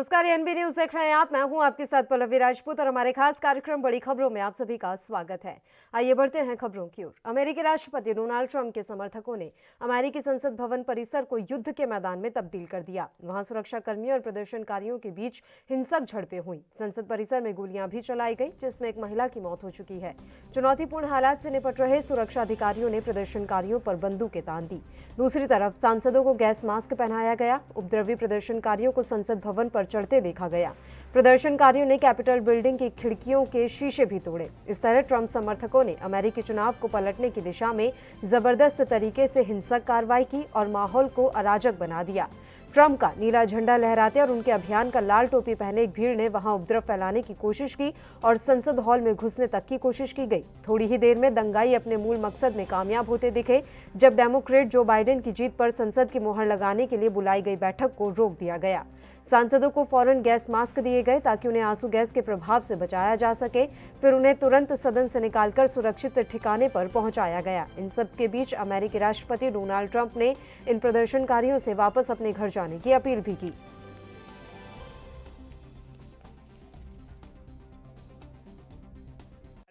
नमस्कार, NB news देख रहे हैं आप। मैं हूं आपके साथ पल्लवी राजपूत और हमारे खास कार्यक्रम बड़ी खबरों में आप सभी का स्वागत है। आइए बढ़ते हैं खबरों की ओर। अमेरिकी राष्ट्रपति डोनाल्ड ट्रंप के समर्थकों ने अमेरिकी संसद भवन परिसर को युद्ध के मैदान में तब्दील कर दिया। वहां सुरक्षा कर्मियों और प्रदर्शनकारियों के बीच हिंसक झड़पें हुई। संसद परिसर में गोलियां भी चलाई गई, जिसमें एक महिला की मौत हो चुकी है। चुनौतीपूर्ण हालात से निपट रहे सुरक्षा अधिकारियों ने प्रदर्शनकारियों पर बंदूकें तान दी। दूसरी तरफ सांसदों को गैस मास्क पहनाया गया। उपद्रवी प्रदर्शनकारियों को संसद भवन पर चढ़ते देखा गया। प्रदर्शनकारियों ने कैपिटल बिल्डिंग की खिड़कियों के शीशे भी तोड़े। इस तरह ट्रंप समर्थकों ने अमेरिकी चुनाव को पलटने की दिशा में जबरदस्त तरीके से हिंसक कार्रवाई की और माहौल को अराजक बना दिया। ट्रंप का नीला झंडा लहराते और उनके अभियान का लाल टोपी पहने एक भीड़ ने वहां उपद्रव फैलाने की कोशिश की और संसद हॉल में घुसने तक की कोशिश की गई। थोड़ी ही देर में दंगाई अपने मूल मकसद में कामयाब होते दिखे, जब डेमोक्रेट जो बाइडेन की जीत पर संसद की मुहर लगाने के लिए बुलाई गई बैठक को रोक दिया गया। सांसदों को फौरन गैस मास्क दिए गए ताकि उन्हें आंसू गैस के प्रभाव से बचाया जा सके। फिर उन्हें तुरंत सदन से निकालकर सुरक्षित ठिकाने पर पहुंचाया गया। इन सब के बीच अमेरिकी राष्ट्रपति डोनाल्ड ट्रंप ने इन प्रदर्शनकारियों से वापस अपने घर जाने की अपील भी की।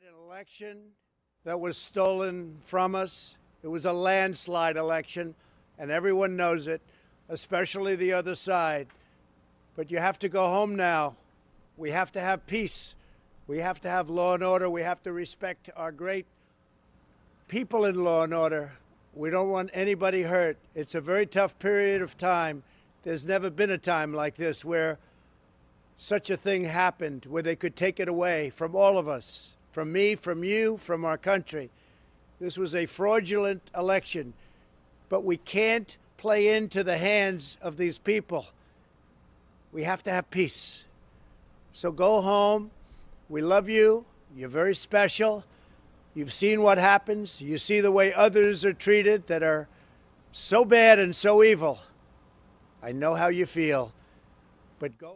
Election that was stolen from us. It was a landslide election, and everyone knows it, especially the other side. But you have to go home now. We have to have peace. We have to have law and order. We have to respect our great people in law and order. We don't want anybody hurt. It's a very tough period of time. There's never been a time like this where such a thing happened, where they could take it away from all of us, from me, from you, from our country. This was a fraudulent election, but we can't play into the hands of these people. We have to have peace. So go home. We love you. You're very special. You've seen what happens. You see the way others are treated that are so bad and so evil. I know how you feel, but go.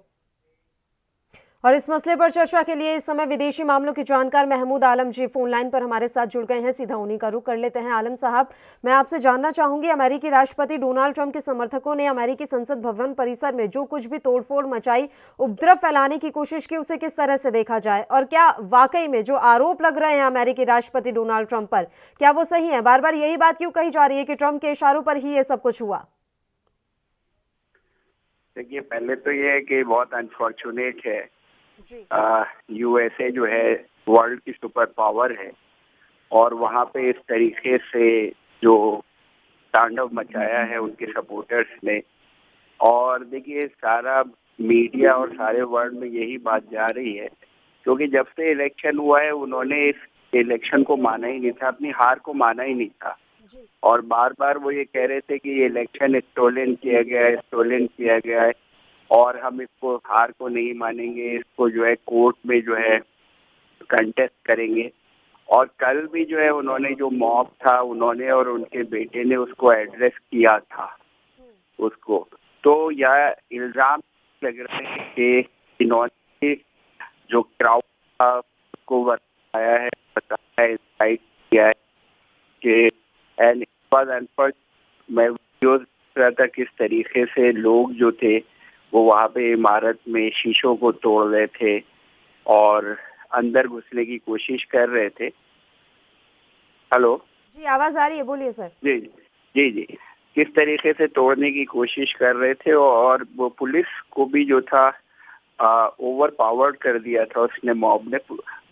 और इस मसले पर चर्चा के लिए इस समय विदेशी मामलों के जानकार महमूद आलम जी फोन लाइन पर हमारे साथ जुड़ गए हैं। सीधा उन्हीं का रुख कर लेते हैं। आलम साहब, मैं आपसे जानना चाहूंगी, अमेरिकी राष्ट्रपति डोनाल्ड ट्रंप के समर्थकों ने अमेरिकी संसद भवन परिसर में जो कुछ भी तोड़फोड़ मचाई, उपद्रव फैलाने की कोशिश की, उसे किस तरह से देखा जाए? और क्या वाकई में जो आरोप लग रहे हैं अमेरिकी राष्ट्रपति डोनाल्ड ट्रंप पर, क्या वो सही है? बार बार यही बात क्यों कही जा रही है कि ट्रंप के इशारों पर ही ये सब कुछ हुआ? देखिए, पहले तो ये है कि बहुत अनफॉर्चुनेट है, यूएसए जो है वर्ल्ड की सुपर पावर है और वहाँ पे इस तरीके से जो तांडव मचाया है उनके सपोर्टर्स ने। और देखिए, सारा मीडिया और सारे वर्ल्ड में यही बात जा रही है, क्योंकि जब से इलेक्शन हुआ है उन्होंने इस इलेक्शन को माना ही नहीं था, अपनी हार को माना ही नहीं था। और बार बार वो ये कह रहे थे कि ये इलेक्शन स्टोलन किया गया है, स्टोलन किया गया है और हम इसको हार को नहीं मानेंगे, इसको जो है कोर्ट में जो है कंटेस्ट करेंगे। और कल भी जो है उन्होंने जो मॉब था, उन्होंने और उनके बेटे ने उसको एड्रेस किया था उसको। तो यह इल्जाम लग रहा है कि इन्होंने जो क्राउड को बताया है, इंसाइट किया है कि एंड इट वाज अनफॉर्चुनेट। मैं वीडियोस देख रहा था किस तरीके से लोग जो थे वो वहाँ पे इमारत में शीशों को तोड़ रहे थे और अंदर घुसने की कोशिश कर रहे थे। हेलो जी, आवाज आ रही है, बोलिए सर। जी जी जी, किस तरीके से तोड़ने की कोशिश कर रहे थे और वो पुलिस को भी जो था ओवर पावर्ड कर दिया था उसने, मॉब ने।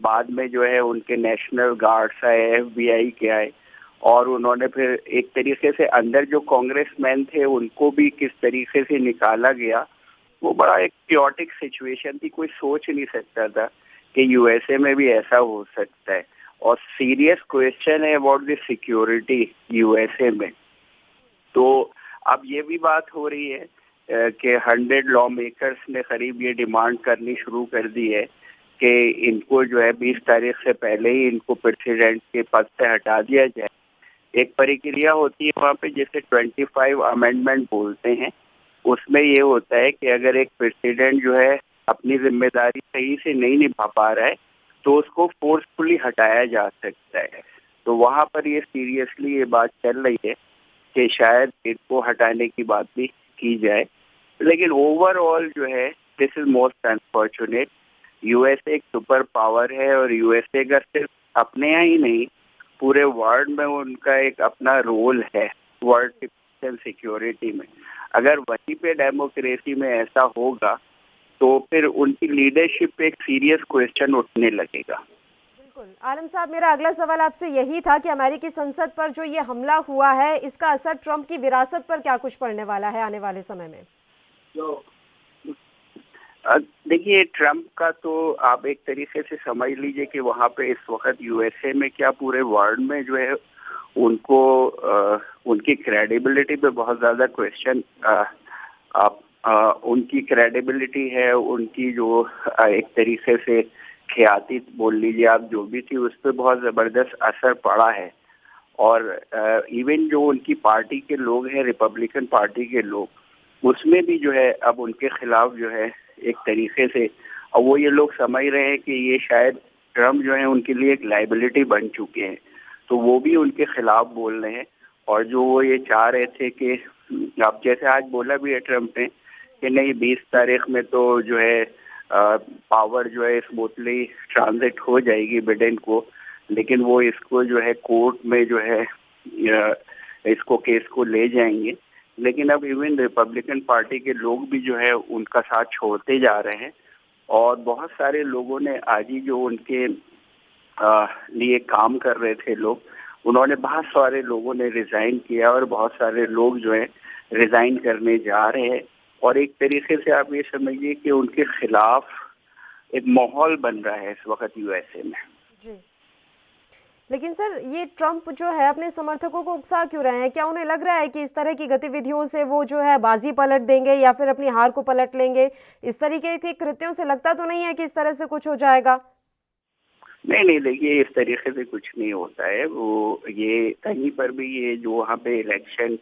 बाद में जो है उनके नेशनल गार्ड्स आए, FBI के आए और उन्होंने फिर एक तरीके से अंदर जो कांग्रेसमैन थे उनको भी किस तरीके से निकाला गया। वो बड़ा एक क्योटिक सिचुएशन थी, कोई सोच नहीं सकता था कि यूएसए में भी ऐसा हो सकता है। और सीरियस क्वेश्चन है अबाउट द सिक्योरिटी यूएसए में। तो अब ये भी बात हो रही है कि 100 लॉ मेकर्स ने करीब ये डिमांड करनी शुरू कर दी है कि इनको जो है 20 तारीख से पहले ही इनको प्रेसिडेंट के पद से हटा दिया जाए। एक प्रक्रिया होती है वहाँ पे जिसे 25 अमेंडमेंट बोलते हैं। उसमें ये होता है कि अगर एक प्रेसिडेंट जो है अपनी जिम्मेदारी सही से नहीं निभा पा रहा है तो उसको फोर्सफुली हटाया जा सकता है। तो वहाँ पर ये सीरियसली ये बात चल रही है कि शायद इनको हटाने की बात भी की जाए। लेकिन ओवरऑल जो है this is most unfortunate. USA एक सुपर पावर है और यूएसए का सिर्फ अपने यहाँ ही नहीं, पूरे वर्ल्ड में उनका एक अपना रोल है वर्ल्ड सिक्योरिटी में। अगर वहीं पे डेमोक्रेसी में ऐसा होगा तो फिर उनकी लीडरशिप पे एक सीरियस क्वेश्चन उठने लगेगा। बिल्कुल आलम साहब, मेरा अगला सवाल आपसे यही था कि अमेरिकी संसद पर जो ये हमला हुआ है, इसका असर ट्रंप की विरासत पर क्या कुछ पड़ने वाला है आने वाले समय में? देखिए, ट्रंप का तो आप एक तरीके से समझ लीजिए कि वहाँ पे इस वक्त यूएसए में क्या पूरे वर्ल्ड में जो है उनको उनकी क्रेडिबिलिटी पे बहुत ज़्यादा क्वेश्चन उनकी क्रेडिबिलिटी है, उनकी जो एक तरीके से ख्याति बोल लीजिए आप, जो भी थी, उस पर बहुत ज़बरदस्त असर पड़ा है। और इवन जो उनकी पार्टी के लोग हैं, रिपब्लिकन पार्टी के लोग, उसमें भी जो है अब उनके खिलाफ जो है एक तरीके से, और वो ये लोग समझ रहे हैं कि ये शायद ट्रम्प जो है उनके लिए एक लाइबिलिटी बन चुके हैं, तो वो भी उनके खिलाफ बोल रहे हैं। और जो वो ये चाह रहे थे कि अब जैसे आज बोला भी है ट्रम्प ने कि नहीं 20 तारीख में तो जो है पावर जो है स्मूथली ट्रांजिट हो जाएगी बिडेन को, लेकिन वो इसको जो है कोर्ट में जो है इसको केस को ले जाएंगे। लेकिन अब इवन रिपब्लिकन पार्टी के लोग भी जो है उनका साथ छोड़ते जा रहे हैं, और बहुत सारे लोगों ने आज ही जो उनके लिए काम कर रहे थे लोग, उन्होंने बहुत सारे लोगों ने रिजाइन किया और बहुत सारे लोग जो है रिजाइन करने जा रहे हैं। और एक तरीके से आप ये समझिए कि उनके खिलाफ एक माहौल बन रहा है इस वक्त यूएसए में। जी, लेकिन सर ये ट्रंप जो है अपने समर्थकों को उकसा क्यों रहे हैं? क्या उन्हें लग रहा है कि इस तरह की गतिविधियों से वो जो है बाजी पलट देंगे या फिर अपनी हार को पलट लेंगे? इस तरीके के कृत्यों से लगता तो नहीं है कि इस तरह से कुछ हो जाएगा? नहीं, देखिए, इस तरीके से कुछ नहीं होता है। वो ये कहीं पर भी ये जो वहाँ पे इलेक्शन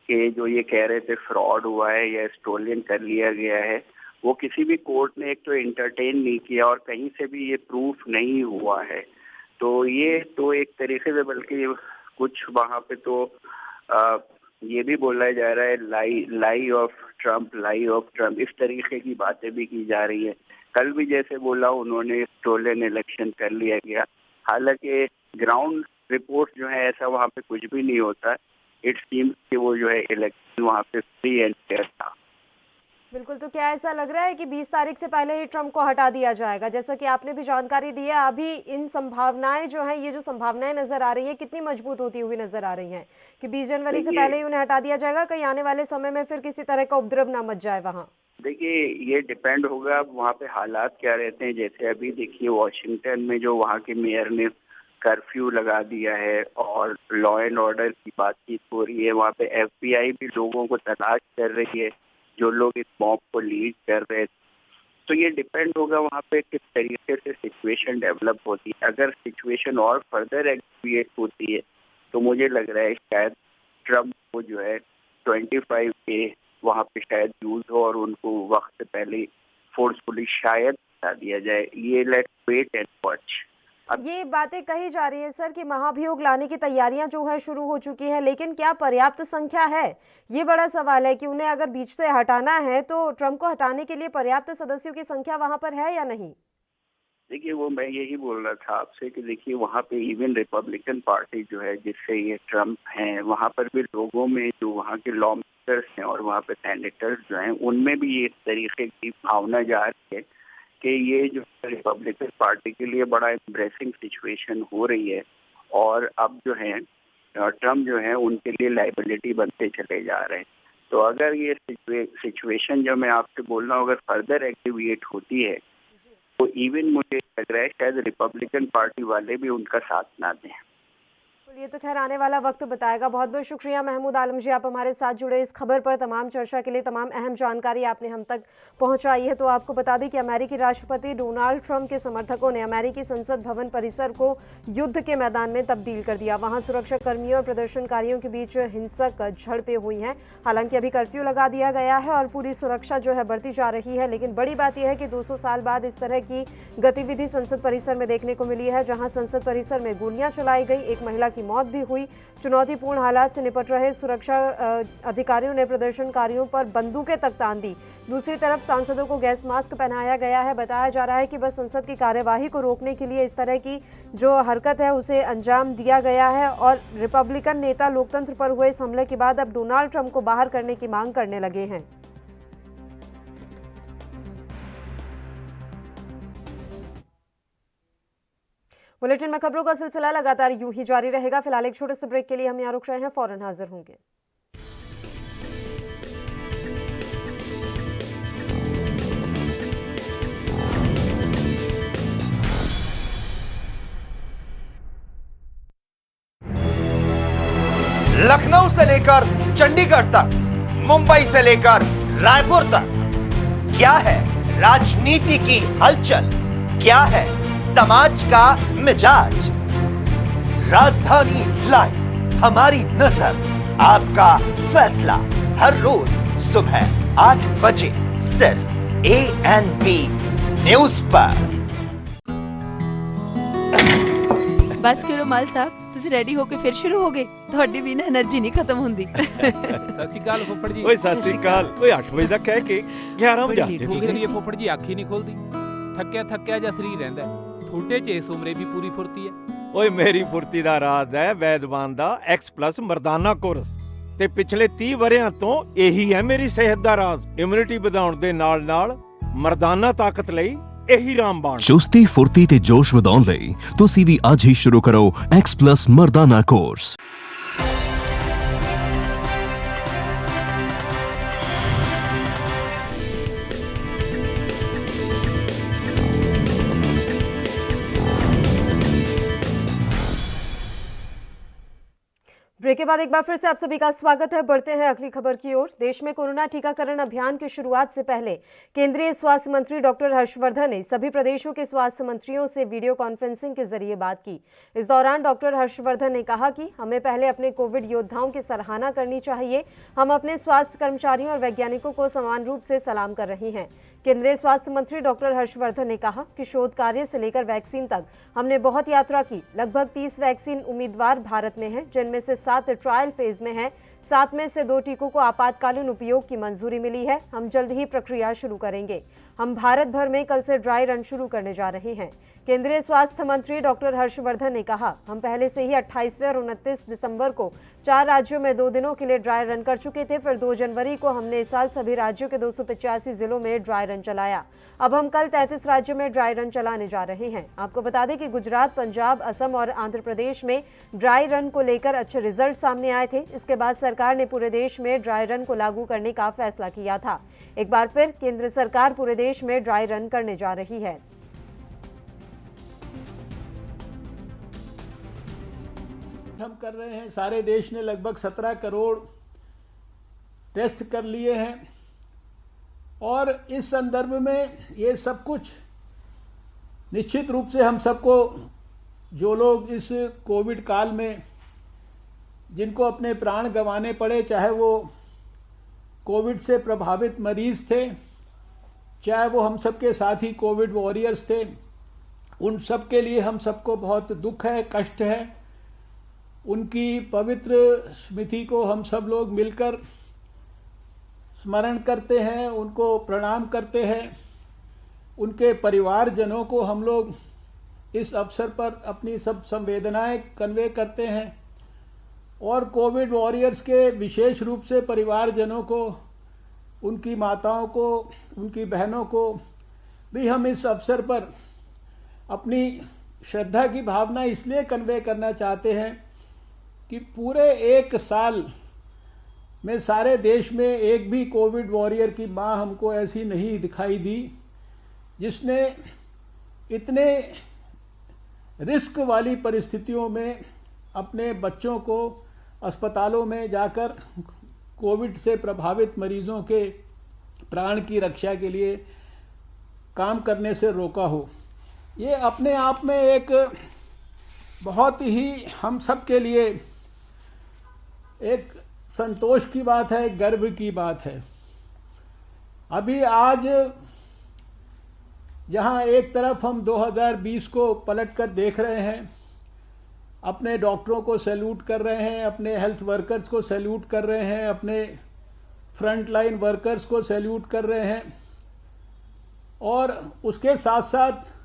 के जो ये कह रहे थे फ्रॉड हुआ है या स्टोलन कर लिया गया है, वो किसी भी कोर्ट ने एक तो एंटरटेन नहीं किया और कहीं से भी ये प्रूफ नहीं हुआ है। तो ये तो एक तरीके से, बल्कि कुछ वहाँ पे तो ये भी बोला जा रहा है लाई ऑफ ट्रम्प, इस तरीके की बातें भी की जा रही है। कल भी जैसे बोला उन्होंने स्टोलन इलेक्शन कर लिया गया, हालांकि ग्राउंड रिपोर्ट जो है ऐसा वहाँ पे कुछ भी नहीं होता। इट सीम्स कि वो जो है इलेक्शन वहाँ पे फ्री एंड फेयर था। बिल्कुल, तो क्या ऐसा लग रहा है कि 20 तारीख से पहले ही ट्रंप को हटा दिया जाएगा? जैसा कि आपने भी जानकारी दी है, अभी इन संभावनाएं जो हैं, ये जो संभावनाएं नजर आ रही है, कितनी मजबूत होती हुई नजर आ रही हैं कि 20 जनवरी से पहले ही उन्हें हटा दिया जाएगा? कहीं आने वाले समय में फिर किसी तरह का उपद्रव ना मच जाए वहाँ? देखिए, ये डिपेंड होगा वहाँ पे हालात क्या रहते हैं। जैसे अभी देखिए वॉशिंगटन में जो वहाँ के मेयर ने कर्फ्यू लगा दिया है और लॉ एंड ऑर्डर की बातचीत हो रही है, वहाँ पे एफबीआई भी लोगों को तलाश कर रही है जो लोग इस मॉब को लीड कर रहे थे। तो ये डिपेंड होगा वहाँ पे किस तरीके से सिचुएशन डेवलप होती है। अगर सिचुएशन और फर्दर एक्टिवेट होती है तो मुझे लग रहा है शायद ट्रम्प को जो है 25 के वहाँ पे शायद यूज हो और उनको वक्त से पहले फोर्सफुली शायद हटा दिया जाए। ये लेट्स वेट एंड वॉच। ये बातें कही जा रही है सर कि महाभियोग लाने की तैयारियां जो है शुरू हो चुकी है, लेकिन क्या पर्याप्त संख्या है? ये बड़ा सवाल है कि उन्हें अगर बीच से हटाना है तो ट्रंप को हटाने के लिए पर्याप्त सदस्यों की संख्या वहां पर है या नहीं? देखिए, वो मैं यही बोल रहा था आपसे कि देखिए वहाँ पे इवन रिपब्लिकन पार्टी जो है जिससे ये ट्रम्प हैं, वहाँ पर भी लोगों में जो वहाँ के लॉ मेकर्स हैं और वहाँ पे सेनेटर्स जो हैं, उनमें भी ये इस तरीके की भावना जा रही है कि ये जो रिपब्लिकन पार्टी के लिए बड़ा एम्ब्रेसिंग सिचुएशन हो रही है और अब जो है ट्रम्प जो है उनके लिए लाइबिलिटी बनते चले जा रहे हैं। तो अगर ये सिचुएशन जो मैं आपसे बोल रहा हूँ अगर फर्दर एक्टिवेट होती है तो इवन मुझे लग रहा है शायद रिपब्लिकन पार्टी वाले भी उनका साथ ना दें। ये तो खैर आने वाला वक्त बताएगा। बहुत बहुत शुक्रिया महमूद आलम जी, आप हमारे साथ जुड़े इस खबर पर तमाम चर्चा के लिए, तमाम अहम जानकारी आपने हम तक पहुंचाई है। तो आपको बता दें कि अमेरिकी राष्ट्रपति डोनाल्ड ट्रंप के समर्थकों ने अमेरिकी संसद भवन परिसर को युद्ध के मैदान में तब्दील कर दिया। वहां सुरक्षा कर्मियों और प्रदर्शनकारियों के बीच हिंसक झड़पें हुई हैं। हालांकि अभी कर्फ्यू लगा दिया गया है और पूरी सुरक्षा जो है बढ़ती जा रही है, लेकिन बड़ी बात यह है कि 200 साल बाद इस तरह की गतिविधि संसद परिसर में देखने को मिली है, जहाँ संसद परिसर में गोलियां चलाई गई, एक महिला की मौत भी हुई। चुनौतीपूर्ण हालात से निपट रहे सुरक्षा अधिकारियों ने प्रदर्शनकारियों पर बंदूकें तक तान दी। दूसरी तरफ सांसदों को गैस मास्क पहनाया गया है। बताया जा रहा है कि बस संसद की कार्यवाही को रोकने के लिए इस तरह की जो हरकत है उसे अंजाम दिया गया है और रिपब्लिकन नेता लोकतंत्र पर हुए इस हमले के बाद अब डोनाल्ड ट्रंप को बाहर करने की मांग करने लगे हैं। बुलेटिन में खबरों का सिलसिला लगातार यूं ही जारी रहेगा। फिलहाल एक छोटे से ब्रेक के लिए हम यहां रुक रहे हैं, फौरन हाजिर होंगे। लखनऊ से लेकर चंडीगढ़ तक, मुंबई से लेकर रायपुर तक, क्या है राजनीति की हलचल, क्या है समाज का मिजाज। राजधानी लाइव, हमारी नजर, आपका फैसला, हर रोज सुबह 8 बजे सिर्फ ANP न्यूज पर। बस करो माल साहब, ਤੁਸੀਂ ਰੈਡੀ ਹੋ ਕੇ ਫਿਰ ਸ਼ੁਰੂ ਹੋ ਗਏ। ਤੁਹਾਡੀ ਵੀ ਨਾ એનર્ਜੀ ਨਹੀਂ ਖਤਮ ਹੁੰਦੀ। ਸਤਿ ਸ਼੍ਰੀ ਅਕਾਲ ਫੁੱਫੜ ਜੀ। ਓਏ ਸਤਿ ਸ਼੍ਰੀ ਅਕਾਲ। ਓਏ 8 ਵਜੇ ਦਾ ਕਹਿ ਕੇ 11 ਵਜੇ ਆਤੇ ਤੁਸੀਂ ਤੁਸੀਂ। ਇਹ ਫੁੱਫੜ ਜੀ ਅੱਖ ਹੀ ਨਹੀਂ ਖੁੱਲਦੀ। ਥੱਕਿਆ ਜਿਹਾ ਸਰੀਰ ਰਹਿੰਦਾ। ਤੁਹਾਡੇ 'ਚ ਇਸ ਉਮਰੇ ਵੀ ਪੂਰੀ ਫੁਰਤੀ ਹੈ। ਓਏ ਮੇਰੀ ਫੁਰਤੀ ਦਾ ਰਾਜ਼ ਹੈ ਵੈਦਵਾਨ ਦਾ X+ ਮਰਦਾਨਾ ਕੋਰਸ ਤੇ ਪਿਛਲੇ 30 ਵਰਿਆਂ ਤੋਂ ਇਹੀ ਹੈ ਮੇਰੀ ਸਿਹਤ ਦਾ ਰਾਜ਼। ਇਮਿਊਨਿਟੀ ਵਧਾਉਣ ਦੇ ਨਾਲ ਮਰਦਾਨਾ ਤਾਕਤ ਲਈ ਇਹੀ ਰਾਮਬਾਣ। ਚੁਸਤੀ ਫੁਰਤੀ ਤੇ ਜੋਸ਼ ਵਧਾਉਣ ਲਈ ਤੁਸੀਂ ਵੀ ਅੱਜ ਹੀ ਸ਼ੁਰੂ ਕਰੋ X+ ਮਰਦਾਨਾ ਕੋਰਸ। ब्रेक के बाद एक बार फिर से आप सभी का स्वागत है। बढ़ते हैं अगली खबर की ओर। देश में कोरोना टीकाकरण अभियान की शुरुआत से पहले केंद्रीय स्वास्थ्य मंत्री डॉक्टर हर्षवर्धन ने सभी प्रदेशों के स्वास्थ्य मंत्रियों से वीडियो कॉन्फ्रेंसिंग के जरिए बात की। इस दौरान डॉक्टर हर्षवर्धन ने कहा कि हमें पहले अपने कोविड योद्धाओं की सराहना करनी चाहिए। हम अपने स्वास्थ्य कर्मचारियों और वैज्ञानिकों को समान रूप से सलाम कर रहे हैं। केंद्रीय स्वास्थ्य मंत्री डॉक्टर हर्षवर्धन ने कहा कि शोध कार्य से लेकर वैक्सीन तक हमने बहुत यात्रा की। लगभग 30 वैक्सीन उम्मीदवार भारत में हैं, जिनमें से 7 ट्रायल फेज में हैं। 7 में से 2 टीकों को आपातकालीन उपयोग की मंजूरी मिली है। हम जल्द ही प्रक्रिया शुरू करेंगे। हम भारत भर में कल से ड्राई रन शुरू करने जा रहे हैं। केंद्रीय स्वास्थ्य मंत्री डॉक्टर हर्षवर्धन ने कहा, हम पहले से ही 28वें और 29 दिसंबर को 4 राज्यों में 2 दिनों के लिए ड्राई रन कर चुके थे। फिर 2 जनवरी को हमने इस साल सभी राज्यों के 285 जिलों में ड्राई रन चलाया। अब हम कल 33 राज्यों में ड्राई रन चलाने जा रहे हैं। आपको बता दें कि गुजरात, पंजाब, असम और आंध्र प्रदेश में ड्राई रन को लेकर अच्छे रिजल्ट सामने आए थे। इसके बाद सरकार ने पूरे देश में ड्राई रन को लागू करने का फैसला किया था। एक बार फिर केंद्र सरकार पूरे देश में ड्राई रन करने जा रही है। हम कर रहे हैं, सारे देश ने लगभग 17 करोड़ टेस्ट कर लिए हैं और इस संदर्भ में ये सब कुछ निश्चित रूप से हम सबको, जो लोग इस कोविड काल में जिनको अपने प्राण गंवाने पड़े, चाहे वो कोविड से प्रभावित मरीज थे, चाहे वो हम सबके साथी कोविड वॉरियर्स थे, उन सब के लिए हम सबको बहुत दुख है, कष्ट है। उनकी पवित्र स्मृति को हम सब लोग मिलकर स्मरण करते हैं, उनको प्रणाम करते हैं। उनके परिवारजनों को हम लोग इस अवसर पर अपनी सब संवेदनाएं कन्वे करते हैं और कोविड वॉरियर्स के विशेष रूप से परिवारजनों को, उनकी माताओं को, उनकी बहनों को भी हम इस अवसर पर अपनी श्रद्धा की भावना इसलिए कन्वे करना चाहते हैं कि पूरे 1 साल में सारे देश में एक भी कोविड वॉरियर की मां हमको ऐसी नहीं दिखाई दी जिसने इतने रिस्क वाली परिस्थितियों में अपने बच्चों को अस्पतालों में जाकर कोविड से प्रभावित मरीजों के प्राण की रक्षा के लिए काम करने से रोका हो। ये अपने आप में एक बहुत ही हम सब के लिए एक संतोष की बात है, गर्व की बात है। अभी आज जहां एक तरफ हम 2020 को पलट कर देख रहे हैं, अपने डॉक्टरों को सैल्यूट कर रहे हैं, अपने हेल्थ वर्कर्स को सैल्यूट कर रहे हैं, अपने फ्रंट लाइन वर्कर्स को सैल्यूट कर रहे हैं। और उसके साथ साथ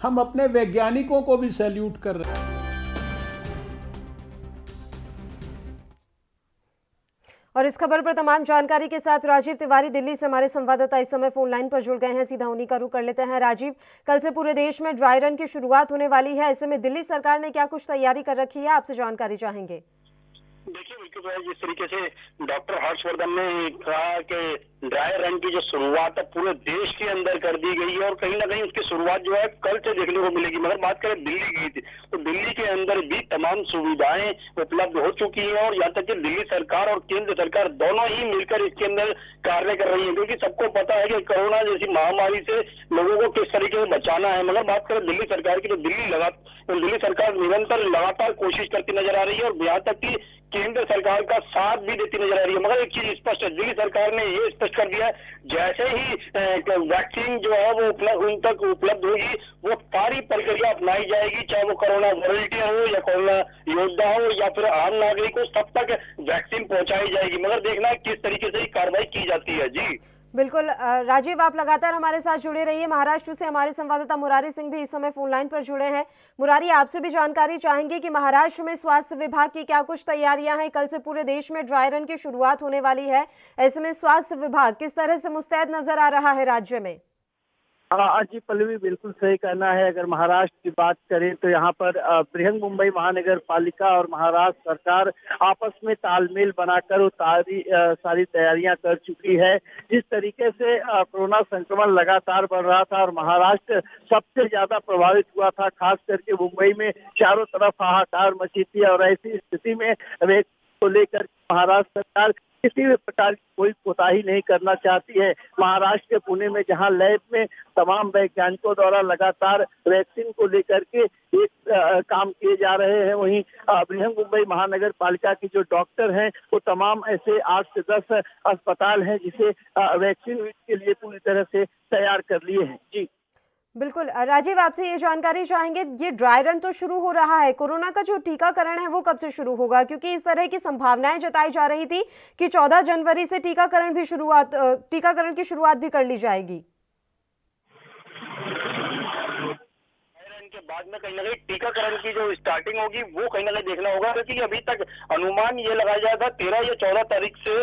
हम अपने वैज्ञानिकों को भी सैल्यूट कर रहे हैं। और इस खबर पर तमाम जानकारी के साथ राजीव तिवारी दिल्ली से हमारे संवाददाता इस समय फोन लाइन पर जुड़ गए हैं। सीधा उन्हीं का रुख कर लेते हैं। राजीव, कल से पूरे देश में ड्राई रन की शुरुआत होने वाली है, ऐसे में दिल्ली सरकार ने क्या कुछ तैयारी कर रखी है, आपसे जानकारी चाहेंगे। देखिए बिल्कुल, जिस तरीके से डॉक्टर हर्षवर्धन ने कहा कि ड्राई रन की जो शुरुआत है पूरे देश के अंदर कर दी गई है और कहीं ना कहीं उसकी शुरुआत जो है कल से देखने को मिलेगी। मगर बात करें दिल्ली की, तो दिल्ली के अंदर भी तमाम सुविधाएं उपलब्ध हो चुकी हैं और यहाँ तक कि दिल्ली सरकार और केंद्र सरकार दोनों ही मिलकर इसके अंदर कार्य कर रही है, क्योंकि सबको पता है कि कोरोना जैसी महामारी से लोगों को किस तरीके से बचाना है। मगर बात करें दिल्ली सरकार की, तो दिल्ली सरकार निरंतर लगातार कोशिश करती नजर आ रही है और यहाँ तक कि केंद्र सरकार का साथ भी देती नजर आ रही है। मगर एक चीज स्पष्ट है, दिल्ली सरकार ने ये स्पष्ट कर दिया है, जैसे ही वैक्सीन जो है वो उन तक उपलब्ध होगी वो सारी प्रक्रिया अपनाई जाएगी, चाहे वो कोरोना वॉलंटियर हो या कोरोना योद्धा हो या फिर आम नागरिक हो, सब तक वैक्सीन पहुंचाई जाएगी। मगर देखना है किस तरीके से कार्रवाई की जाती है। जी बिल्कुल राजीव, आप लगातार हमारे साथ जुड़े रहिए। महाराष्ट्र से हमारे संवाददाता मुरारी सिंह भी इस समय फोन लाइन पर जुड़े हैं। मुरारी, आपसे भी जानकारी चाहेंगे कि महाराष्ट्र में स्वास्थ्य विभाग की क्या कुछ तैयारियां हैं। कल से पूरे देश में ड्राई रन की शुरुआत होने वाली है, ऐसे में स्वास्थ्य विभाग किस तरह से मुस्तैद नजर आ रहा है राज्य में? हाँ जी पल्लवी, बिल्कुल सही कहना है। अगर महाराष्ट्र की बात करें तो यहाँ पर बृहन मुंबई महानगर पालिका और महाराष्ट्र सरकार आपस में तालमेल बनाकर वो सारी तैयारियां कर चुकी है। जिस तरीके से कोरोना संक्रमण लगातार बढ़ रहा था और महाराष्ट्र सबसे ज्यादा प्रभावित हुआ था, खास करके मुंबई में चारों तरफ हाहाकार मची थी और ऐसी स्थिति में को लेकर महाराष्ट्र सरकार किसी भी प्रकार की कोई कोताही नहीं करना चाहती है। महाराष्ट्र के पुणे में जहां लैब में तमाम वैज्ञानिकों द्वारा लगातार वैक्सीन को लेकर के एक काम किए जा रहे हैं, वहीं बृहन मुंबई महानगर पालिका की जो डॉक्टर हैं वो तमाम ऐसे 8 से 10 अस्पताल हैं जिसे वैक्सीन के लिए पूरी तरह से तैयार कर लिए हैं। जी बिल्कुल राजीव, आपसे ये जानकारी चाहेंगे, ये ड्राई रन तो शुरू हो रहा है, कोरोना का जो टीकाकरण है वो कब से शुरू होगा? क्योंकि इस तरह की संभावनाएं जताई जा रही थी कि 14 जनवरी से टीकाकरण की शुरुआत भी कर ली जाएगी। के बाद में कहीं ना कहीं टीकाकरण की जो स्टार्टिंग होगी वो कहीं ना कहीं देखना होगा, क्योंकि अभी तक अनुमान ये लगाया जाता है 13 या 14 तारीख से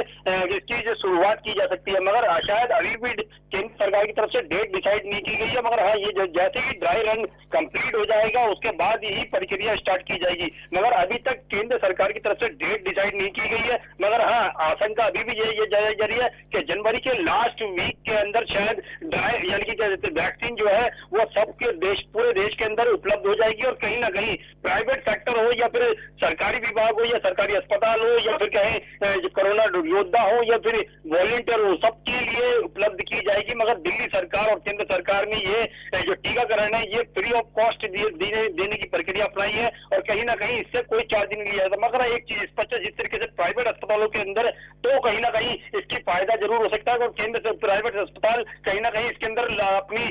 इसकी जो शुरुआत की जा सकती है। मगर शायद अभी भी केंद्र सरकार की तरफ से डेट डिसाइड नहीं की गई है। मगर हाँ, ये जैसे ही ड्राई रन कंप्लीट हो जाएगा उसके बाद यही प्रक्रिया स्टार्ट की जाएगी। मगर अभी तक केंद्र सरकार की तरफ से डेट डिसाइड नहीं की गई है। मगर हाँ, आशंका अभी भी ये जताई जा रही है कि जनवरी के लास्ट वीक के अंदर शायद ड्राई यानी कि क्या कहते हैं वैक्सीन जो है वो सबके पूरे देश के अंदर उपलब्ध हो जाएगी और कहीं ना कहीं प्राइवेट सेक्टर हो या फिर सरकारी विभाग हो या सरकारी अस्पताल हो या फिर कहें कोरोना योद्धा हो या फिर वॉलंटियर हो, सबके लिए उपलब्ध की जाएगी। मगर दिल्ली सरकार और केंद्र सरकार ने ये जो टीकाकरण है ये फ्री ऑफ कॉस्ट देने की प्रक्रिया अपनाई है और कहीं ना कहीं इससे कोई चार्ज नहीं लिया जाता। मगर एक चीज स्पष्ट है, जिस तरीके से प्राइवेट अस्पतालों के अंदर तो कहीं ना कहीं इसकी फायदा जरूर हो सकता है और केंद्र से प्राइवेट अस्पताल कहीं ना कहीं इसके अंदर अपनी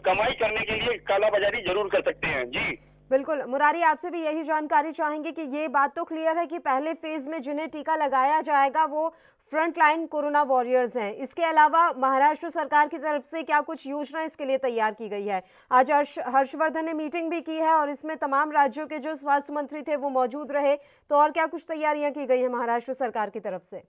कमाई करने के लिए कालाबाजारी जरूर कर सकते हैं। जी बिल्कुल मुरारी, आपसे भी यही जानकारी चाहेंगे कि ये बात तो क्लियर है कि पहले फेज में जिन्हें टीका लगाया जाएगा वो फ्रंट लाइन कोरोना वॉरियर्स हैं। इसके अलावा महाराष्ट्र सरकार की तरफ से क्या कुछ योजना इसके लिए तैयार की गई है? आज हर्षवर्धन ने मीटिंग भी की है और इसमें तमाम राज्यों के जो स्वास्थ्य मंत्री थे वो मौजूद रहे, तो और क्या कुछ तैयारियां की गई है महाराष्ट्र सरकार की तरफ से?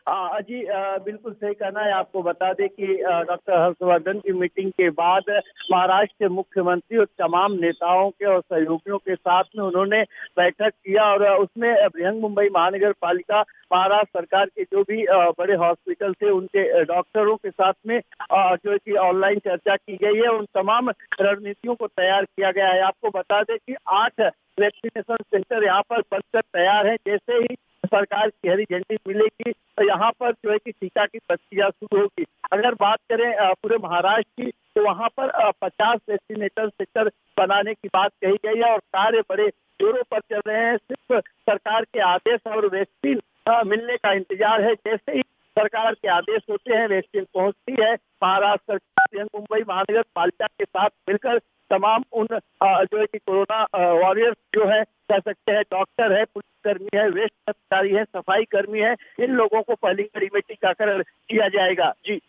जी बिल्कुल सही कहना है। आपको बता दें कि डॉक्टर हर्षवर्धन की मीटिंग के बाद महाराष्ट्र के मुख्यमंत्री और तमाम नेताओं के और सहयोगियों के साथ में उन्होंने बैठक किया और उसमें बृहन मुंबई महानगर पालिका महाराष्ट्र सरकार के जो भी बड़े हॉस्पिटल थे उनके डॉक्टरों के साथ में जो है कि ऑनलाइन चर्चा की गई है, उन तमाम रणनीतियों को तैयार किया गया है। आपको बता दें कि 8 वैक्सीनेशन सेंटर यहाँ पर बनकर तैयार है। जैसे ही सरकार की हरी झंडी मिलेगी तो यहाँ पर जो है कि टीका की प्रक्रिया शुरू होगी। अगर बात करें पूरे महाराष्ट्र की तो वहाँ पर 50 वैक्सीनेटर सेंटर बनाने की बात कही गई है और कार्य बड़े जोरों पर चल रहे हैं। सिर्फ सरकार के आदेश और वैक्सीन मिलने का इंतजार है। जैसे ही सरकार के आदेश होते हैं, वैक्सीन पहुंचती है, महाराष्ट्र सरकार मुंबई महानगर पालिका के साथ मिलकर तमाम उन जो है कि कोरोना वॉरियर्स जो है, कह सकते हैं डॉक्टर है, पुलिसकर्मी है, वेस्ट कर्मचारी है, सफाई कर्मी है, इन लोगों को पहली कड़ी में टीकाकरण किया जाएगा। जी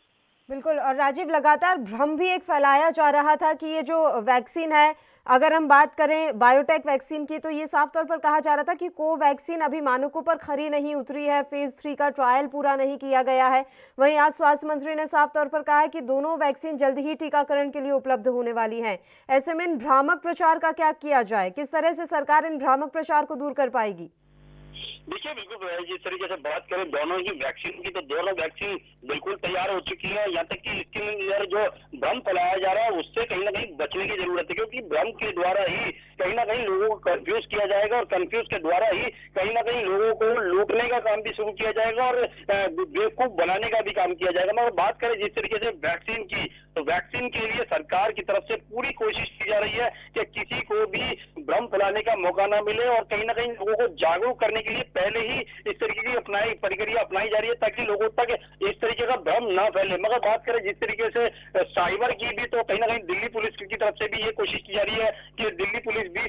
बिल्कुल। और राजीव, लगातार भ्रम भी एक फैलाया जा रहा था कि ये जो वैक्सीन है, अगर हम बात करें बायोटेक वैक्सीन की, तो ये साफ तौर पर कहा जा रहा था कि कोवैक्सीन अभी मानकों पर खरी नहीं उतरी है, फेज 3 का ट्रायल पूरा नहीं किया गया है। वहीं आज स्वास्थ्य मंत्री ने साफ तौर पर कहा है कि दोनों वैक्सीन जल्द ही टीकाकरण के लिए उपलब्ध होने वाली हैं। ऐसे में इन भ्रामक प्रचार का क्या किया जाए? किस तरह से सरकार इन भ्रामक प्रचार को दूर कर पाएगी? देखिए बिल्कुल जिस तरीके से बात करें दोनों ही वैक्सीन की, तो दोनों वैक्सीन बिल्कुल तैयार हो चुकी है। यहाँ तक कि इसके अंदर जो भ्रम फैलाया जा रहा है उससे कहीं ना कहीं बचने की जरूरत है, क्योंकि भ्रम के द्वारा ही कहीं ना कहीं लोगों को कंफ्यूज किया जाएगा और कंफ्यूज के द्वारा ही कहीं ना कहीं लोगों को लूटने का काम भी शुरू किया जाएगा और बेवकूफ बनाने का भी काम किया जाएगा। मगर बात करें जिस तरीके से वैक्सीन की, तो वैक्सीन के लिए सरकार की तरफ से पूरी कोशिश की जा रही है कि किसी को भी भ्रम फैलाने का मौका ना मिले और कहीं ना कहीं लोगों को जागरूक करने के लिए पहले ही इस तरीके की प्रक्रिया अपनाई जा रही है ताकि लोगों तक इस तरीके का भ्रम ना फैले। मगर बात करें जिस तरीके से साइबर की भी, तो कहीं ना कहीं दिल्ली पुलिस की तरफ से भी ये कोशिश की जा रही है कि दिल्ली पुलिस भी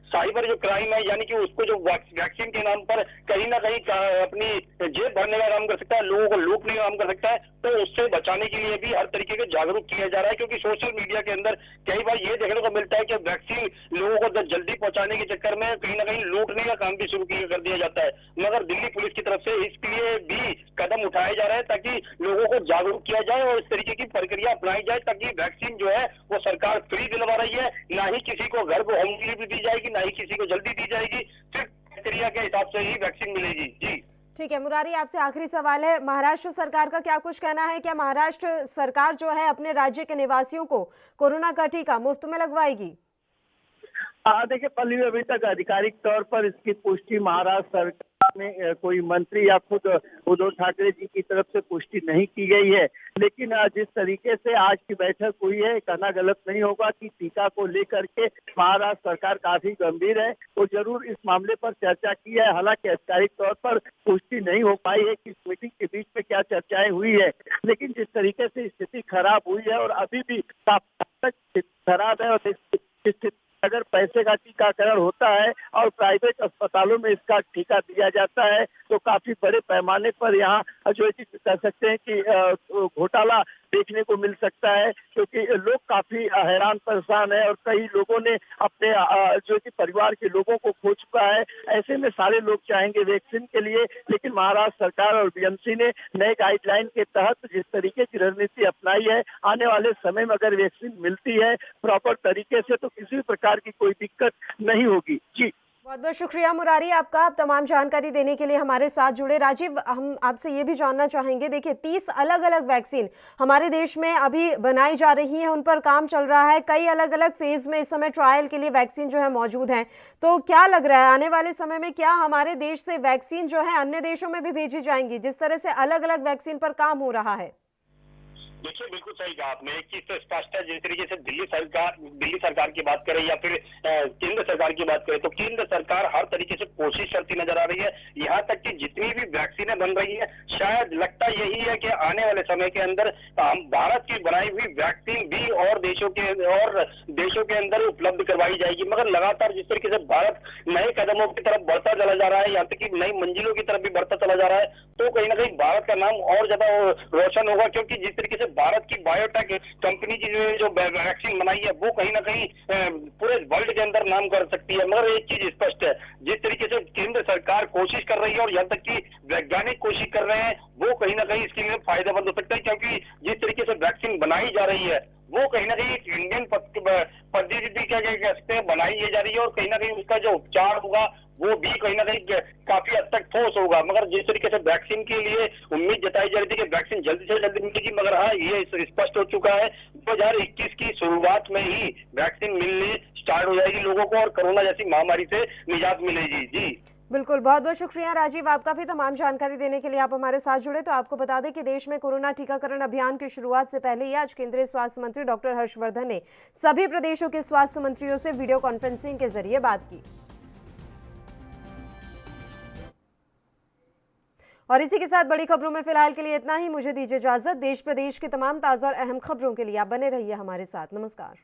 साइबर जो क्राइम है, यानी कि उसको जो वैक्सीन के नाम पर कहीं ना कहीं अपनी जेब भरने का काम कर सकता है, लोगों को लूटने का काम कर सकता है, तो उससे बचाने के लिए भी हर तरीके के जागरूक किया जा रहा है। क्योंकि सोशल मीडिया के अंदर कई बार ये देखने को मिलता है कि वैक्सीन लोगों को जल्दी पहुंचाने के चक्कर में कहीं ना कहीं लूटने का काम भी शुरू कर दिया जाता है। मगर दिल्ली पुलिस की तरफ से इसके लिए भी कदम उठाए जा रहे हैं ताकि लोगों को जागरूक किया जाए और इस तरीके की प्रक्रिया अपनाई जाए ताकि वैक्सीन जो है वो सरकार फ्री दिलवा रही है, ना ही किसी को घर को होम डिलीवरी दी जाएगी, ना ही किसी को जल्दी दी जाएगी, सिर्फ प्रक्रिया के हिसाब से ही वैक्सीन मिलेगी। जी ठीक है मुरारी, आपसे आखिरी सवाल है, महाराष्ट्र सरकार का क्या कुछ कहना है? क्या महाराष्ट्र सरकार जो है अपने राज्य के निवासियों को कोरोना का टीका मुफ्त में लगवाएगी? देखिए पल्लवी, अभी तक आधिकारिक तौर पर इसकी पुष्टि महाराष्ट्र सरकार में कोई मंत्री या खुद उद्धव ठाकरे जी की तरफ से पुष्टि नहीं की गई है। लेकिन जिस तरीके से आज की बैठक हुई है, कहना गलत नहीं होगा कि टीका को लेकर के महाराष्ट्र सरकार काफी गंभीर है, वो जरूर इस मामले पर चर्चा की है। हालांकि आधिकारिक तौर पर पुष्टि नहीं हो पाई है कि इस मीटिंग के बीच में क्या चर्चाएं हुई है, लेकिन जिस तरीके से स्थिति खराब हुई है और अभी भी काफी खराब है और स्थिति अगर पैसे का टीकाकरण होता है और प्राइवेट अस्पतालों में इसका टीका दिया जाता है तो काफी बड़े पैमाने पर यहाँ जो कह सकते हैं कि घोटाला देखने को मिल सकता है, क्योंकि लोग काफी हैरान परेशान है और कई लोगों ने अपने जो कि परिवार के लोगों को खो चुका है। ऐसे में सारे लोग चाहेंगे वैक्सीन के लिए, लेकिन महाराष्ट्र सरकार और बीएमसी ने नए गाइडलाइन के तहत जिस तरीके की रणनीति अपनाई है, आने वाले समय में अगर वैक्सीन मिलती है प्रॉपर तरीके से तो किसी भी प्रकार की कोई दिक्कत नहीं होगी। जी बहुत बहुत शुक्रिया मुरारी आपका, आप तमाम जानकारी देने के लिए हमारे साथ जुड़े। राजीव, हम आपसे ये भी जानना चाहेंगे, देखिए 30 अलग अलग वैक्सीन हमारे देश में अभी बनाई जा रही हैं, उन पर काम चल रहा है, कई अलग अलग फेज में इस समय ट्रायल के लिए वैक्सीन जो है मौजूद हैं। तो क्या लग रहा है आने वाले समय में क्या हमारे देश से वैक्सीन जो है अन्य देशों में भी भेजी जाएंगी, जिस तरह से अलग अलग वैक्सीन पर काम हो रहा है? देखिए बिल्कुल सही कहा आपने, एक चीज तो स्पष्ट है, जिस तरीके से दिल्ली सरकार की बात करें या फिर केंद्र सरकार की बात करें, तो केंद्र सरकार हर तरीके से कोशिश करती नजर आ रही है। यहाँ तक कि जितनी भी वैक्सीनें बन रही है, शायद लगता यही है कि आने वाले समय के अंदर हम भारत की बनाई हुई वैक्सीन भी और देशों के अंदर उपलब्ध करवाई जाएगी। मगर लगातार जिस तरीके से भारत नए कदमों की तरफ बढ़ता चला जा रहा है, यहाँ तक कि नई मंजिलों की तरफ भी बढ़ता चला जा रहा है, तो कहीं ना कहीं भारत का नाम और ज्यादा रोशन होगा। क्योंकि जिस तरीके से भारत की बायोटेक कंपनी की जो वैक्सीन बनाई है वो कहीं ना कहीं पूरे वर्ल्ड के अंदर नाम कर सकती है। मगर एक चीज स्पष्ट है, जिस तरीके से केंद्र सरकार कोशिश कर रही है और यहाँ तक कि वैज्ञानिक कोशिश कर रहे हैं, वो कहीं ना कहीं इसके लिए फायदेमंद हो सकता है। क्योंकि जिस तरीके से वैक्सीन बनाई जा रही है वो कहीं ना कहीं एक इंडियन पद्धति क्या कह सकते हैं बनाई जा रही है, और कहीं ना कहीं उसका जो उपचार होगा वो भी कहीं ना कहीं काफी हद तक ठोस होगा। मगर जिस तरीके से वैक्सीन के लिए उम्मीद जताई जा रही थी कि वैक्सीन जल्दी से जल्दी मिलेगी, मगर हाँ ये स्पष्ट हो चुका है 2021 की शुरुआत में ही वैक्सीन मिलने स्टार्ट हो जाएगी लोगों को और कोरोना जैसी महामारी से निजात मिलेगी। जी बिल्कुल, बहुत बहुत शुक्रिया राजीव आपका भी तमाम जानकारी देने के लिए। आप हमारे साथ जुड़े। तो आपको बता दें कि देश में कोरोना टीकाकरण अभियान की शुरुआत से पहले ही आज केंद्रीय स्वास्थ्य मंत्री डॉक्टर हर्षवर्धन ने सभी प्रदेशों के स्वास्थ्य मंत्रियों से वीडियो कॉन्फ्रेंसिंग के जरिए बात की। और इसी के साथ बड़ी खबरों में फिलहाल के लिए इतना ही। मुझे दीजिए इजाजत। देश प्रदेश की तमाम ताजा और अहम खबरों के लिए आप बने रहिए हमारे साथ। नमस्कार।